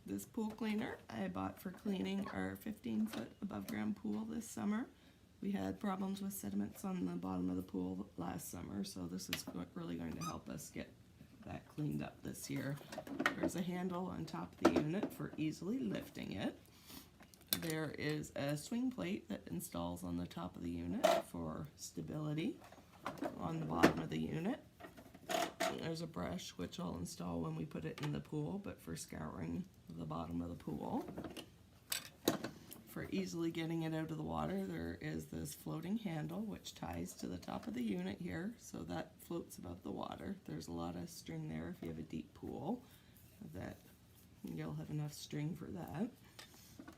This pool cleaner I bought for cleaning our 15-foot above ground pool this summer. We had problems with sediments on the bottom of the pool last summer, so this is really going to help us get that cleaned up this year. There's a handle on top of the unit for easily lifting it. There is a swing plate that installs on the top of the unit for stability on the bottom of the unit. There's a brush which I'll install when we put it in the pool, but for scouring the bottom of the pool. For easily getting it out of the water, there is this floating handle which ties to the top of the unit here, so that floats above the water. There's a lot of string there if you have a deep pool, that you'll have enough string for that.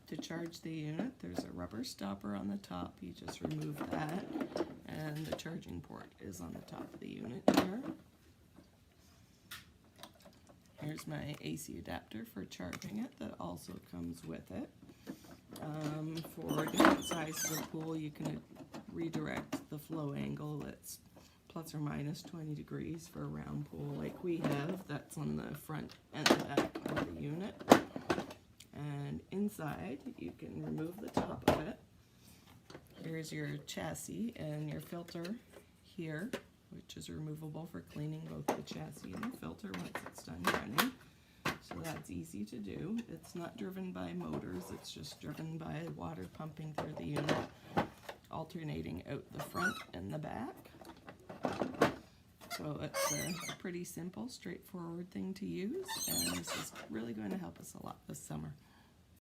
To charge the unit, there's a rubber stopper on the top. You just remove that, and the charging port is on the top of the unit here. Here's my AC adapter for charging it that also comes with it. For different sizes of pool, you can redirect the flow angle that's plus or minus 20 degrees for a round pool like we have. That's on the front and the back of the unit. And inside, you can remove the top of it. Here's your chassis and your filter here, which is removable for cleaning both the chassis and the filter once it's done running. So that's easy to do. It's not driven by motors, it's just driven by water pumping through the unit, alternating out the front and the back. So it's a pretty simple, straightforward thing to use, and this is really going to help us a lot this summer.